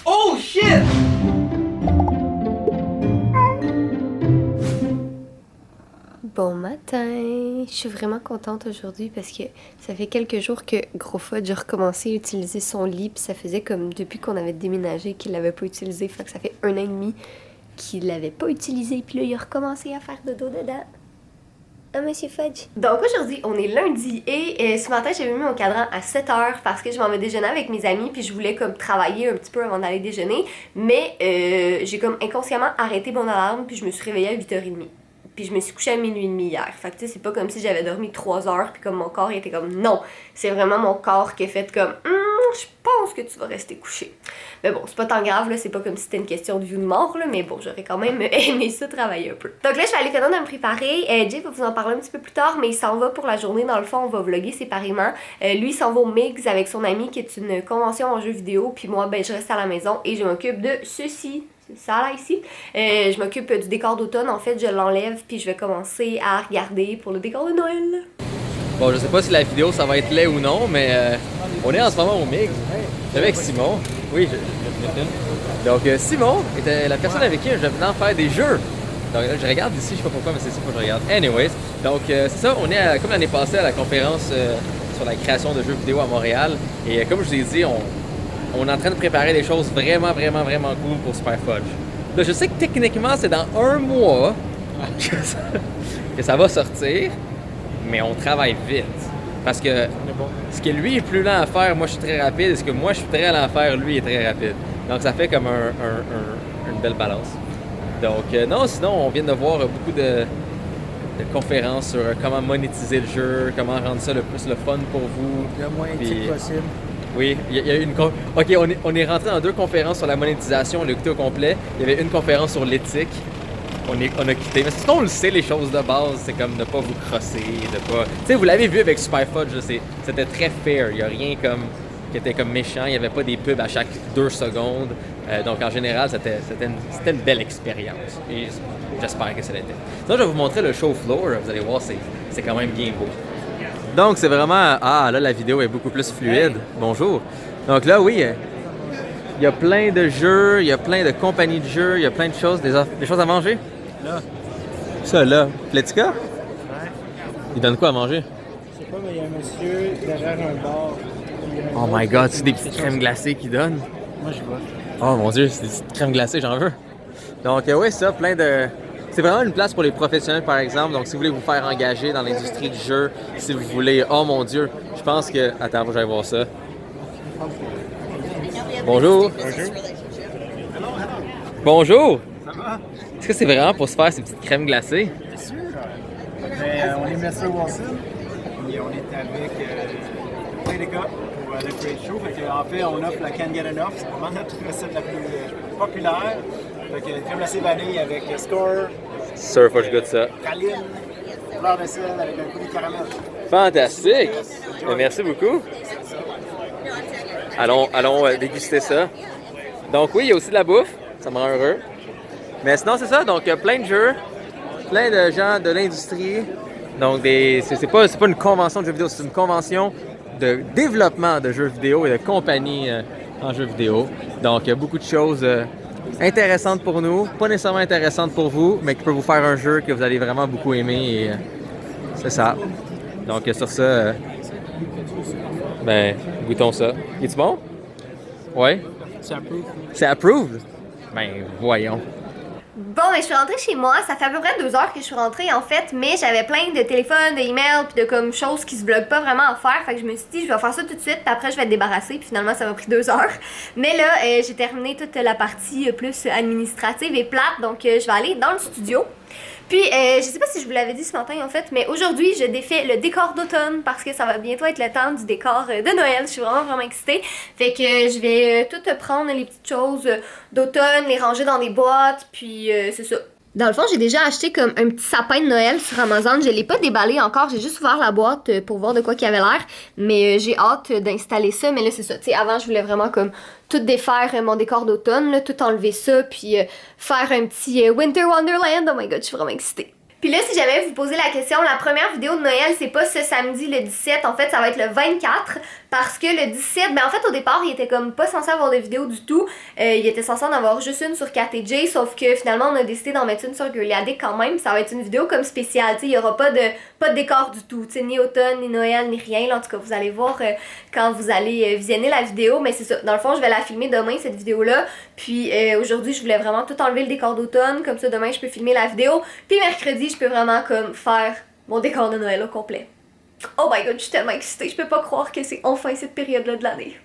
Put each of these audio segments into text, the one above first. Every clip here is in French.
Oh shit! Bon matin! Je suis vraiment contente aujourd'hui parce que ça fait quelques jours que Gros Fudge a recommencé à utiliser son lit, puis ça faisait comme depuis qu'on avait déménagé qu'il l'avait pas utilisé, fait que ça fait 1 an et demi qu'il l'avait pas utilisé, puis là il a recommencé à faire dodo dedans. Ah, Monsieur Fudge. Donc aujourd'hui, on est lundi et ce matin, j'avais mis mon cadran à 7h parce que je m'en vais déjeuner avec mes amis puis je voulais comme travailler un petit peu avant d'aller déjeuner. Mais j'ai comme inconsciemment arrêté mon alarme puis je me suis réveillée à 8h30. Puis je me suis couchée à minuit et demi hier. Fait que tu sais, c'est pas comme si j'avais dormi 3 heures puis comme mon corps était comme non. C'est vraiment mon corps qui a fait comme je pense que tu vas rester couché. Mais bon, c'est pas tant grave là, c'est pas comme si c'était une question de vie ou de mort là, mais bon, j'aurais quand même aimé ça travailler un peu. Donc là, je vais aller finir de me préparer. Jay va vous en parler un petit peu plus tard, mais il s'en va pour la journée. Dans le fond, on va vlogger séparément. Lui, il s'en va au Mix avec son ami qui est une convention en jeux vidéo. Puis moi, ben, je reste à la maison et je m'occupe de ceci. Ça là ici. Je m'occupe du décor d'automne. En fait, je l'enlève puis je vais commencer à regarder pour le décor de Noël. Bon, je sais pas si la vidéo ça va être laid ou non, mais on est en ce moment au MIG avec Simon. Oui, je filme. Donc Simon était la personne avec qui je venais en faire des jeux. Donc là, je regarde ici, je sais pas pourquoi, mais c'est ça que je regarde. Anyways, donc c'est ça, on est comme l'année passée à la conférence sur la création de jeux vidéo à Montréal. Et comme je vous ai dit, on est en train de préparer des choses vraiment cool pour Super Fudge. Là, je sais que techniquement, c'est dans 1 mois que ça va sortir. Mais on travaille vite. Parce que ce que lui est plus lent à faire, moi je suis très rapide. Et ce que moi je suis très lent à faire, lui est très rapide. Donc ça fait comme une belle balance. Donc non, sinon on vient de voir beaucoup de conférences sur comment monétiser le jeu, comment rendre ça le plus le fun pour vous. Le moins éthique possible. Oui, il y a eu une... OK, on est rentré dans 2 conférences sur la monétisation, on l'a écouté au complet. Il y avait une conférence sur l'éthique. On a quitté. Mais c'est qu'on le sait, les choses de base, c'est comme ne pas vous crosser, de pas... Tu sais, vous l'avez vu avec Super Fudge, c'était très fair. Il n'y a rien comme qui était comme méchant. Il n'y avait pas des pubs à chaque 2 secondes. Donc, en général, c'était une belle expérience. Et j'espère que ça l'était. Sinon, je vais vous montrer le show floor. Vous allez voir, c'est quand même bien beau. Donc, c'est vraiment... Ah, là, la vidéo est beaucoup plus fluide. Bonjour. Donc là, oui... Il y a plein de jeux, il y a plein de compagnies de jeux, il y a plein de choses, des choses à manger. Là. Ça, là. Pletica? Ouais. Il donne quoi à manger? Je sais pas, mais il y a un monsieur derrière un bar. Oh my god, c'est des petites crèmes glacées qu'il donne. Moi, je vois. Oh mon dieu, c'est des petites crèmes glacées, j'en veux. Donc, oui, ça, plein de... C'est vraiment une place pour les professionnels, par exemple. Donc, si vous voulez vous faire engager dans l'industrie du jeu, si vous voulez... Oh mon dieu, je pense que... Attends, faut que j'aille voir ça. Bonjour. Bonjour. Bonjour. Ça va? Est-ce que c'est vraiment pour se faire ces petites crèmes glacées? Bien sûr. Ben, on est Mr. Wilson et on est avec plein de gars pour le Great Show. Fait que, en fait, on offre la Can't Get Enough. C'est vraiment notre recette la plus populaire. Fait que crème glacée vanille avec Score, Sir, faut que je goûte ça. praline, fleur de sel avec un coup de caramel. Fantastique! Merci beaucoup. Allons déguster ça. Donc oui, il y a aussi de la bouffe. Ça me rend heureux. Mais sinon, c'est ça. Donc, plein de jeux, plein de gens de l'industrie. Donc, c'est pas une convention de jeux vidéo, c'est une convention de développement de jeux vidéo et de compagnies en jeux vidéo. Donc, il y a beaucoup de choses intéressantes pour nous, pas nécessairement intéressantes pour vous, mais qui peuvent vous faire un jeu que vous allez vraiment beaucoup aimer. Et c'est ça. Donc, sur ça, ben, goûtons ça. Est-tu bon? Ouais? C'est approuvé. C'est approved? Ben, voyons. Bon, je suis rentrée chez moi, ça fait à peu près 2 heures que je suis rentrée en fait, mais j'avais plein de téléphones, d'emails, puis de comme choses qui se bloquent pas vraiment à faire, fait que je me suis dit je vais faire ça tout de suite, puis après je vais être débarrassée, puis finalement ça m'a pris 2 heures. Mais là, j'ai terminé toute la partie plus administrative et plate, donc je vais aller dans le studio. Puis, je sais pas si je vous l'avais dit ce matin en fait, mais aujourd'hui je défais le décor d'automne parce que ça va bientôt être le temps du décor de Noël. Je suis vraiment excitée. Fait que je vais tout prendre les petites choses d'automne, les ranger dans des boîtes, puis c'est ça. Dans le fond, j'ai déjà acheté comme un petit sapin de Noël sur Amazon. Je l'ai pas déballé encore, j'ai juste ouvert la boîte pour voir de quoi qu'il avait l'air. Mais j'ai hâte d'installer ça. Mais là, c'est ça. Tu sais, avant, je voulais vraiment comme tout défaire mon décor d'automne, là, tout enlever ça, puis faire un petit Winter Wonderland. Oh my god, je suis vraiment excitée. Puis là, si jamais vous posez la question, la première vidéo de Noël, c'est pas ce samedi le 17, en fait, ça va être le 24. parce que le 17, ben en fait au départ il était comme pas censé avoir de vidéo du tout, il était censé en avoir juste une sur KTJ, sauf que finalement on a décidé d'en mettre une sur Girly Addict quand même, ça va être une vidéo comme spéciale, tu sais, il y aura pas de décor du tout, tu sais, ni automne, ni Noël, ni rien, là, en tout cas vous allez voir quand vous allez visionner la vidéo, mais c'est ça, dans le fond je vais la filmer demain cette vidéo là, puis aujourd'hui je voulais vraiment tout enlever le décor d'automne, comme ça demain je peux filmer la vidéo, puis mercredi je peux vraiment comme faire mon décor de Noël au complet. Oh my god, je suis tellement excitée, je peux pas croire que c'est enfin cette période-là de l'année.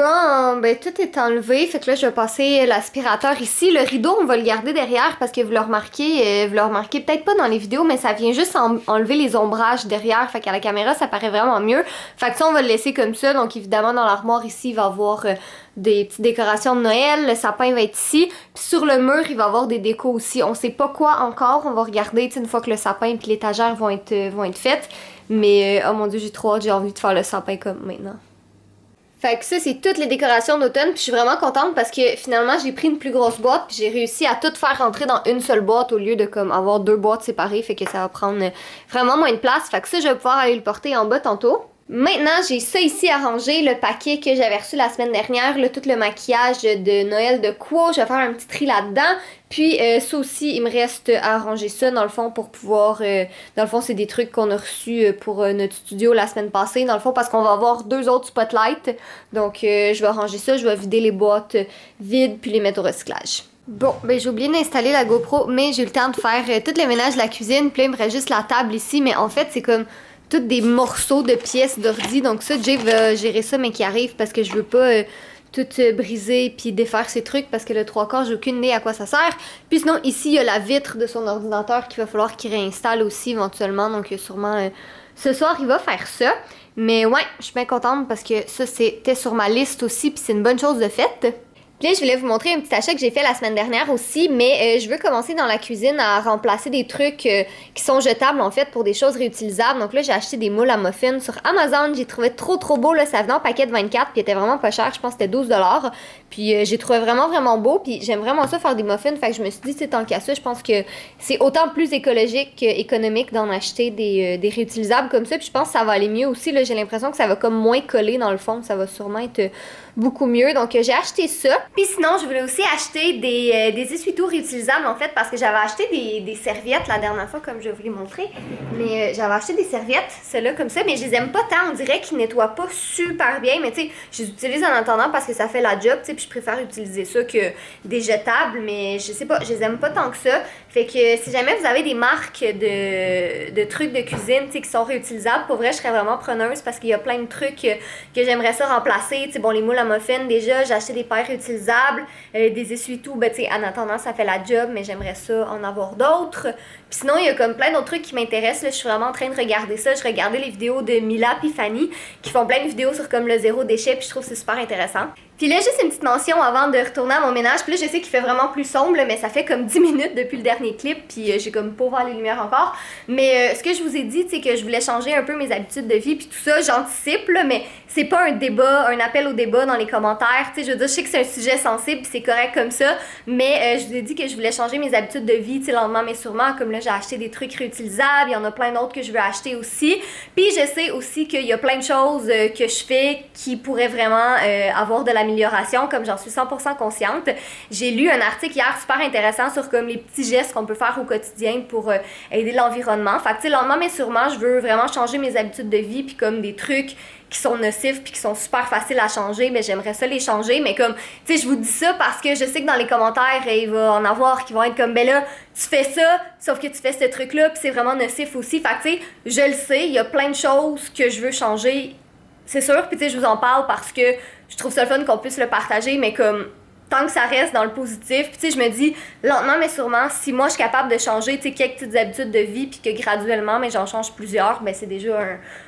Bon, ben tout est enlevé, fait que là je vais passer l'aspirateur ici. Le rideau, on va le garder derrière parce que vous le remarquez peut-être pas dans les vidéos, mais ça vient juste enlever les ombrages derrière, fait qu'à la caméra ça paraît vraiment mieux. Fait que ça on va le laisser comme ça, donc évidemment dans l'armoire ici il va y avoir des petites décorations de Noël, le sapin va être ici, puis sur le mur il va y avoir des décos aussi. On sait pas quoi encore, on va regarder une fois que le sapin et l'étagère vont être faites, mais oh mon dieu j'ai trop hâte, j'ai envie de faire le sapin comme maintenant. Fait que ça, c'est toutes les décorations d'automne, puis je suis vraiment contente parce que finalement, j'ai pris une plus grosse boîte, puis j'ai réussi à tout faire rentrer dans une seule boîte au lieu de comme avoir deux boîtes séparées, fait que ça va prendre vraiment moins de place. Fait que ça, je vais pouvoir aller le porter en bas tantôt. Maintenant, j'ai ça ici à ranger, le paquet que j'avais reçu la semaine dernière, là, tout le maquillage de Noël de Quo, je vais faire un petit tri là-dedans. Puis ça aussi, il me reste à ranger ça dans le fond pour pouvoir... dans le fond, c'est des trucs qu'on a reçus pour notre studio la semaine passée, dans le fond, parce qu'on va avoir 2 autres spotlights. Donc je vais ranger ça, je vais vider les boîtes vides puis les mettre au recyclage. Bon, ben j'ai oublié d'installer la GoPro, mais j'ai eu le temps de faire tout le ménage de la cuisine, puis là, il me reste juste la table ici, mais en fait, c'est comme... toutes des morceaux de pièces d'ordi, donc ça, Jay va gérer ça, mais qui arrive parce que je veux pas tout briser puis défaire ces trucs parce que le 3/4, j'ai aucune idée à quoi ça sert. Puis sinon, ici, il y a la vitre de son ordinateur qu'il va falloir qu'il réinstalle aussi éventuellement, donc sûrement ce soir, il va faire ça. Mais ouais, je suis bien contente parce que ça, c'était sur ma liste aussi, puis c'est une bonne chose de faite. Puis là, je voulais vous montrer un petit achat que j'ai fait la semaine dernière aussi, mais je veux commencer dans la cuisine à remplacer des trucs qui sont jetables en fait pour des choses réutilisables. Donc là, j'ai acheté des moules à muffins sur Amazon. J'ai trouvé trop beau, là, ça venait en paquet de 24 puis il était vraiment pas cher, je pense que c'était 12 $. Puis j'ai trouvé vraiment beau, puis j'aime vraiment ça faire des muffins, fait que je me suis dit c'est tant qu'à ça, je pense que c'est autant plus écologique qu'économique d'en acheter des réutilisables comme ça, puis je pense que ça va aller mieux aussi, là, j'ai l'impression que ça va comme moins coller dans le fond, ça va sûrement être beaucoup mieux, donc j'ai acheté ça. Puis sinon, je voulais aussi acheter des essuie-tout réutilisables en fait, parce que j'avais acheté des serviettes la dernière fois, comme je vous l'ai montré, mais j'avais acheté des serviettes, celles-là comme ça, mais je les aime pas tant, on dirait qu'ils nettoient pas super bien, mais tu sais, je les utilise en attendant parce que ça fait la job, tu sais, puis je préfère utiliser ça que des jetables, mais je sais pas, je les aime pas tant que ça. Fait que si jamais vous avez des marques de trucs de cuisine, tu sais, qui sont réutilisables, pour vrai, je serais vraiment preneuse parce qu'il y a plein de trucs que j'aimerais ça remplacer, tu sais, bon, les moules à muffins, déjà, j'ai acheté des pailles réutilisables, des essuie-tout, ben, tu sais, en attendant, ça fait la job, mais j'aimerais ça en avoir d'autres. Puis sinon, il y a comme plein d'autres trucs qui m'intéressent, là, je suis vraiment en train de regarder ça. Je regardais les vidéos de Mila puis Fanny, qui font plein de vidéos sur comme le zéro déchet, puis je trouve que c'est super intéressant. Puis là, juste une petite mention avant de retourner à mon ménage. Puis là, je sais qu'il fait vraiment plus sombre, là, mais ça fait comme 10 minutes depuis le dernier clip, puis j'ai comme pas ouvert les lumières encore. Mais ce que je vous ai dit, c'est que je voulais changer un peu mes habitudes de vie, puis tout ça, j'anticipe, là, mais c'est pas un débat, un appel au débat dans les commentaires. Tu sais, je veux dire, je sais que c'est un sujet sensible, puis c'est correct comme ça, mais je vous ai dit que je voulais changer mes habitudes de vie, tu sais, lentement mais sûrement. Comme là, j'ai acheté des trucs réutilisables, il y en a plein d'autres que je veux acheter aussi. Puis je sais aussi qu'il y a plein de choses que je fais qui pourraient vraiment avoir de l'amélioration, comme j'en suis 100% consciente. J'ai lu un article hier super intéressant sur comme les petits gestes qu'on peut faire au quotidien pour aider l'environnement. Fait que tu sais, lentement mais sûrement, je veux vraiment changer mes habitudes de vie, puis comme des trucs qui sont nocifs puis qui sont super faciles à changer, mais j'aimerais ça les changer. Mais comme, tu sais, je vous dis ça parce que je sais que dans les commentaires, il va en avoir qui vont être comme, ben là, tu fais ça, sauf que tu fais ce truc-là, puis c'est vraiment nocif aussi. Fait que, tu sais, je le sais, il y a plein de choses que je veux changer, c'est sûr. Puis, tu sais, je vous en parle parce que je trouve ça le fun qu'on puisse le partager, mais comme, tant que ça reste dans le positif, puis tu sais, je me dis, lentement mais sûrement, si moi je suis capable de changer, tu sais, quelques petites habitudes de vie, puis que graduellement, mais j'en change plusieurs, ben c'est déjà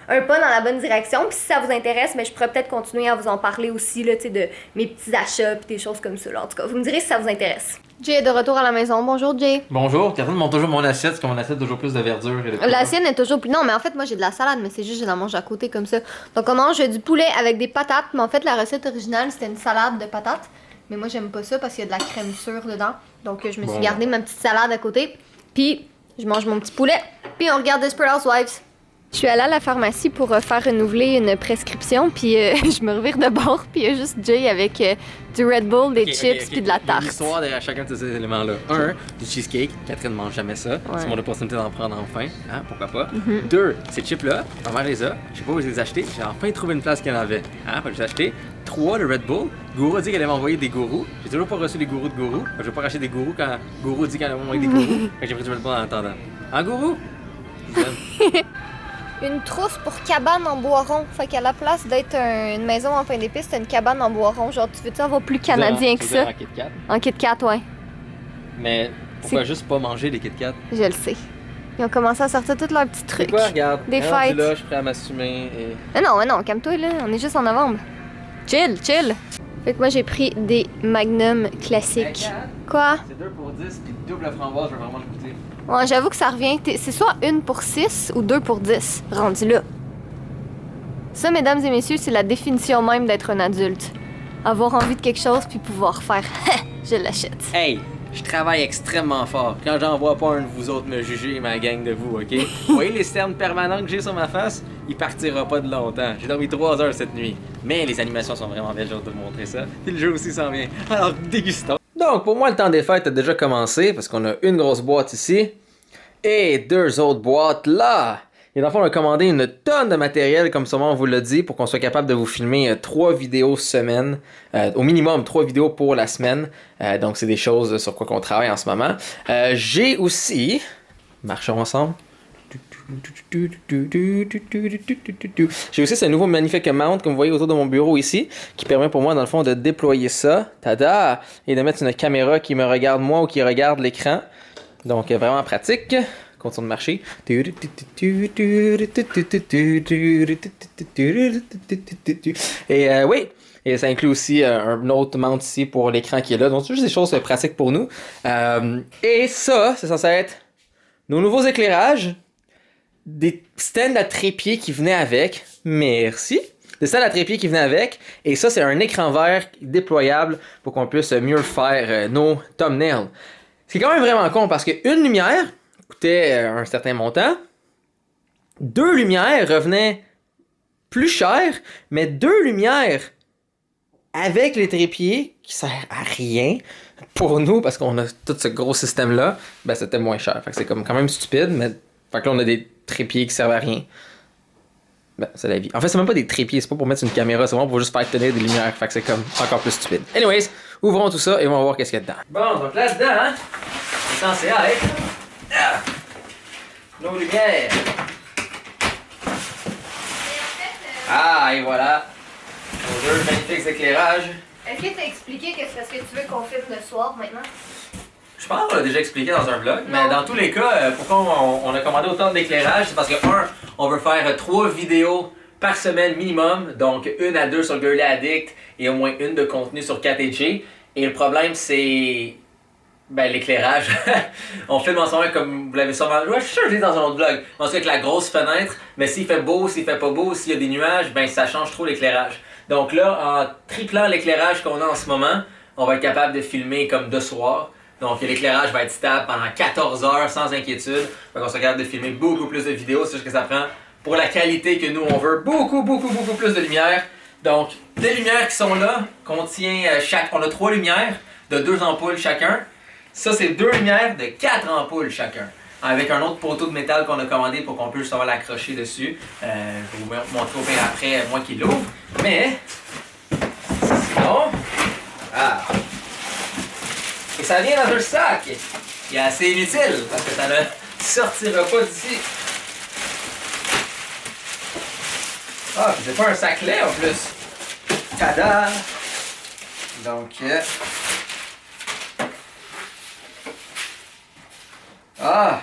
un pas dans la bonne direction. Puis si ça vous intéresse, mais je pourrais peut-être continuer à vous en parler aussi, là, tu sais, de mes petits achats, puis des choses comme ça, là. En tout cas, vous me direz si ça vous intéresse. Jay est de retour à la maison. Bonjour, Jay. Bonjour, Catherine montre toujours mon assiette, parce que mon assiette a toujours plus de verdure. Et de La sienne est toujours plus... Non, mais en fait, moi, j'ai de la salade, mais c'est juste que je la mange à côté comme ça. Donc, on mange du poulet avec des patates. Mais en fait, la recette originale, c'était une salade de patates. Mais moi, j'aime pas ça parce qu'il y a de la crème sûre dedans. Donc, je me suis gardé ma petite salade à côté. Puis, je mange mon petit poulet. Puis, on regarde Desperate Housewives. Je suis allée à la pharmacie pour faire renouveler une prescription, puis je me revire de bord, puis il y a juste Jay avec du Red Bull, des chips, puis de la tarte. L'histoire derrière chacun de ces éléments-là. Un, du cheesecake. Catherine ne mange jamais ça. C'est mon opportunité d'en prendre enfin. Hein, pourquoi pas. Deux, ces chips-là, ma mère les a. Je sais pas où je les ai achetés. J'ai enfin trouvé une place qu'il y en avait. Hein, je les ai achetés. 3, le Red Bull. Gourou a dit qu'elle allait m'envoyer des gourous. J'ai toujours pas reçu les gourous de Gourou. Je vais pas racheter des gourous quand Gourou dit qu'elle allait m'envoyer des gourous. J'ai pris du Red Bull en attendant. Hein, Gourou? Une trousse pour cabane en bois rond. Fait qu'à la place d'être une maison en pain d'épices, c'est une cabane en bois rond. Genre, tu veux-tu avoir plus canadien que ça? En Kit Kat. En Kit Kat, ouais. Mais pourquoi juste pas manger des Kit Kat? Je le sais. Ils ont commencé à sortir tous leurs petits trucs. Quoi, regarde. Des fêtes. Là, je suis prêt à m'assumer. Et... Mais non, calme-toi là. On est juste en novembre. Chill. Fait que moi, j'ai pris des Magnum classiques. Hey, Quoi? c'est 2 pour 10 puis double framboise, je vais vraiment le goûter. Ouais, j'avoue que ça revient. C'est soit 1 pour 6 ou 2 pour 10. Rendu là. Ça, mesdames et messieurs, c'est la définition même d'être un adulte. Avoir envie de quelque chose puis pouvoir faire je l'achète. Hey, je travaille extrêmement fort. Quand j'en vois pas un de vous autres me juger, ma gang de vous, ok? Vous voyez les cernes permanents que j'ai sur ma face? Il partira pas de longtemps. J'ai dormi 3 heures cette nuit. Mais les animations sont vraiment belles, j'ai hâte de vous montrer ça. Puis le jeu aussi s'en vient. Alors, dégustons. Donc, pour moi, le temps des fêtes a déjà commencé parce qu'on a une grosse boîte ici et 2 autres boîtes là. Et dans le fond, on a commandé une tonne de matériel, comme sûrement on vous l'a dit, pour qu'on soit capable de vous filmer 3 vidéos semaine, au minimum 3 vidéos pour la semaine. Donc, c'est des choses sur quoi qu'on travaille en ce moment. J'ai aussi... Marchons ensemble. J'ai aussi ce nouveau magnifique mount, comme vous voyez autour de mon bureau ici, qui permet pour moi, dans le fond, de déployer ça, tada, et de mettre une caméra qui me regarde moi ou qui regarde l'écran. Donc, vraiment pratique. Continue de marcher. Et oui, et ça inclut aussi un autre mount ici pour l'écran qui est là. Donc, c'est juste des choses pratiques pour nous. Et ça, c'est censé être nos nouveaux éclairages. Des stands à trépied qui venaient avec. Merci. Des stands à trépied qui venaient avec. Et ça, c'est un écran vert déployable pour qu'on puisse mieux faire nos thumbnails. Ce qui est quand même vraiment con parce qu'une lumière coûtait un certain montant. 2 lumières revenaient plus cher, mais 2 lumières avec les trépieds qui servent à rien pour nous parce qu'on a tout ce gros système-là, ben c'était moins cher. Fait que c'est comme quand même stupide, mais fait que là on a des trépieds qui servent à rien. Ben, c'est la vie. En fait, c'est même pas des trépieds, c'est pas pour mettre une caméra, c'est vraiment pour juste faire tenir des lumières. Fait que c'est comme encore plus stupide. Anyways, ouvrons tout ça et on va voir qu'est-ce qu'il y a dedans. Bon, donc là-dedans, hein, c'est censé être nos lumières. Ah, et voilà. Nos 2 magnifiques éclairages. Est-ce que t'as expliqué que c'est parce que tu veux qu'on filme le soir maintenant? Je pense qu'on l'a déjà expliqué dans un vlog, mais dans tous les cas, pourquoi on a commandé autant d'éclairage, c'est parce que, on veut faire 3 vidéos par semaine minimum, donc 1 à 2 sur Girly Addict et au moins 1 de contenu sur Kat et Jay. Et le problème, c'est l'éclairage. On filme en ce moment comme vous l'avez sûrement... Ouais, je suis sûr que je l'ai dans un autre vlog. On se fait avec la grosse fenêtre, mais s'il fait beau, s'il fait pas beau, s'il y a des nuages, ben ça change trop l'éclairage. Donc là, en triplant l'éclairage qu'on a en ce moment, on va être capable de filmer comme de soir. Donc l'éclairage va être stable pendant 14 heures sans inquiétude. Donc on sera capable de filmer beaucoup plus de vidéos. C'est juste que ça prend, pour la qualité que nous on veut, beaucoup plus de lumière. Donc des lumières qui sont là, contient on a 3 lumières de 2 ampoules chacun. Ça c'est 2 lumières de 4 ampoules chacun. Avec un autre poteau de métal qu'on a commandé pour qu'on puisse justement l'accrocher dessus. Je vais vous montrer au pire après, moi qui l'ouvre. Mais, sinon... Ah! Et ça vient dans un sac! Il est assez inutile, parce que ça ne sortira pas d'ici. Ah, puis c'est pas un sac lait en plus! Tada! Donc... Ah!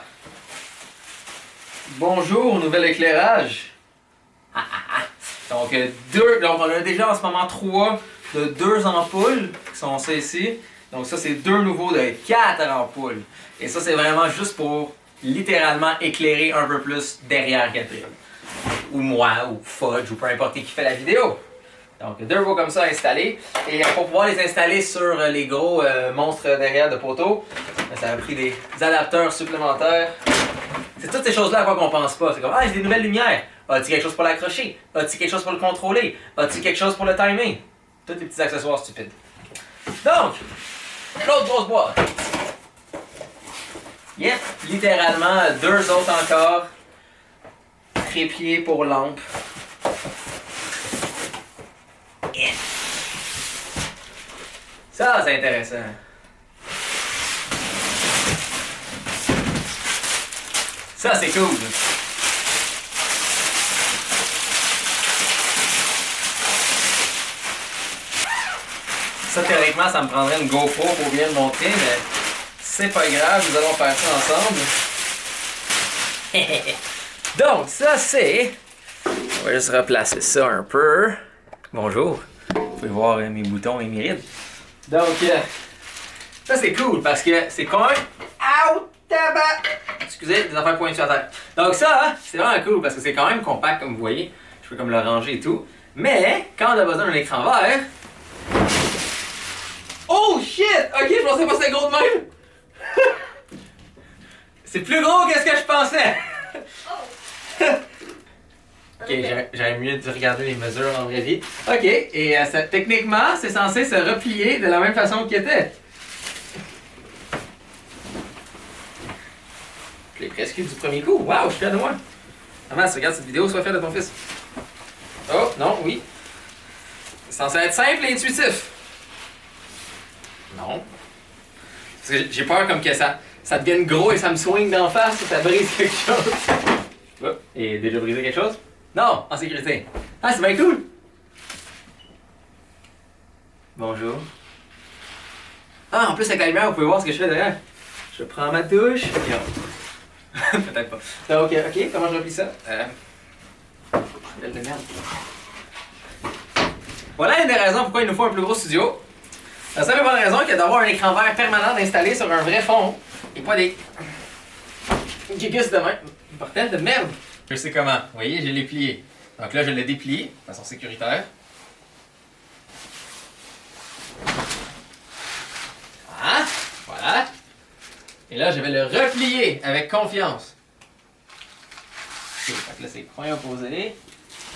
Bonjour, nouvel éclairage! Donc, donc on a déjà en ce moment 3 de 2 ampoules qui sont ça ici. Donc ça, c'est 2 nouveaux de 4 ampoules. Et ça, c'est vraiment juste pour littéralement éclairer un peu plus derrière Catherine. Ou moi, ou Fudge, ou peu importe qui fait la vidéo. Donc 2 veaux comme ça installés. Et pour pouvoir les installer sur les gros monstres derrière de poteau, ça a pris des adapteurs supplémentaires. C'est toutes ces choses-là à quoi qu'on pense pas. C'est comme, ah, j'ai des nouvelles lumières. As-tu quelque chose pour l'accrocher? As-tu quelque chose pour le contrôler? As-tu quelque chose pour le timer? Tous les petits accessoires stupides. Donc, l'autre grosse boîte. Yep, littéralement 2 autres encore. Trépied pour lampe. Yeah. Ça, c'est intéressant. Ça, c'est cool. Ça, théoriquement, ça me prendrait une GoPro pour bien le montrer, mais c'est pas grave, nous allons faire ça ensemble. Donc, ça, c'est... On va juste replacer ça un peu. Bonjour. Vous pouvez voir mes boutons et mes rides. Donc, ça, c'est cool parce que c'est quand même... Out! Tabac! Excusez, des affaires pointues à terre. Donc ça, c'est vraiment cool parce que c'est quand même compact comme vous voyez. Je peux comme le ranger et tout. Mais, quand on a besoin d'un écran vert... Oh shit! Ok, je pensais pas que c'était gros de même! C'est plus gros que ce que je pensais! Ok, j'aurais mieux de regarder les mesures en vraie vie. Ok, et techniquement, c'est censé se replier de la même façon qu'il était. Je l'ai presque eu du premier coup. Waouh, je suis fier de moi. Maman, si tu regardes cette vidéo, sois fier de ton fils. Oh, non, oui. C'est censé être simple et intuitif. Non. Parce que j'ai peur comme que ça devienne gros et ça me swing d'en face et ça brise quelque chose. Oh, et déjà brisé quelque chose? Non, en sécurité. Ah, c'est bien cool! Bonjour. Ah, en plus avec la lumière, vous pouvez voir ce que je fais derrière. Je prends ma touche. Peut-être pas. Donc, ok, comment je replie ça? Belle de merde. Voilà une des raisons pourquoi il nous faut un plus gros studio. La seule bonne raison est d'avoir un écran vert permanent installé sur un vrai fond et pas des gigas de même. Bordel de merde! Je sais comment. Vous voyez, je l'ai plié. Donc là, je l'ai déplié de façon sécuritaire. Ah, voilà. Et là, je vais le replier avec confiance. Ok, donc là, c'est coin opposé.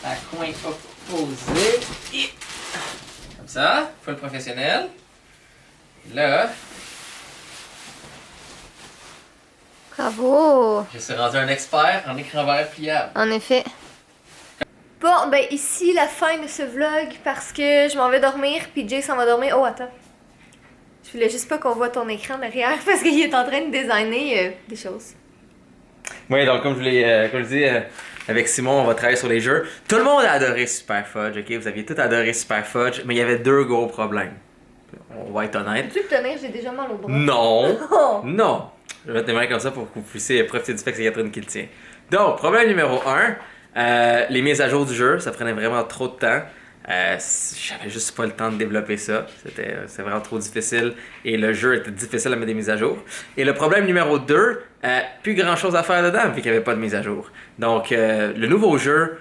À coin opposé. Et... Comme ça, full professionnel. Là, Bravo! je suis rendu un expert en écran vert pliable. En effet. Bon, ben ici la fin de ce vlog parce que je m'en vais dormir puis Jay s'en va dormir. Oh, attends. Je voulais juste pas qu'on voit ton écran derrière parce qu'il est en train de designer des choses. Oui, donc comme je dis, avec Simon, on va travailler sur les jeux. Tout le monde a adoré Super Fudge, ok? Vous aviez tous adoré Super Fudge, mais il y avait 2 gros problèmes. On va être honnête. Peux-tu le tenir? J'ai déjà mal au bras. Non! Oh. Non! Je vais te mettre comme ça pour que vous puissiez profiter du fait que c'est Catherine qui le tient. Donc, problème numéro 1, les mises à jour du jeu, ça prenait vraiment trop de temps. J'avais juste pas le temps de développer ça. C'était vraiment trop difficile et le jeu était difficile à mettre des mises à jour. Et le problème numéro 2, plus grand chose à faire dedans vu qu'il n'y avait pas de mise à jour. Donc, le nouveau jeu,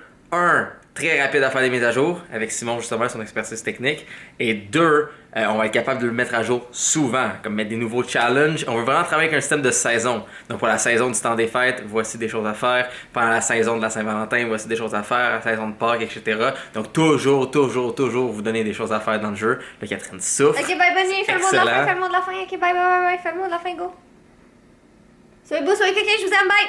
très rapide à faire des mises à jour avec Simon justement son expertise technique et 2, on va être capable de le mettre à jour souvent, comme mettre des nouveaux challenges. On veut vraiment travailler avec un système de saison. Donc pour la saison du temps des fêtes, voici des choses à faire. Pendant la saison de la Saint-Valentin, voici des choses à faire. La saison de Pâques, etc. Donc toujours vous donner des choses à faire dans le jeu. Là, Catherine souffre. Ok, bye, bonne nuit, fais le mot de la fin, fais le mot de la fin. Ok, bye, fais le mot de la fin, go. Soyez beau, soyez quelqu'un, je vous aime, bye!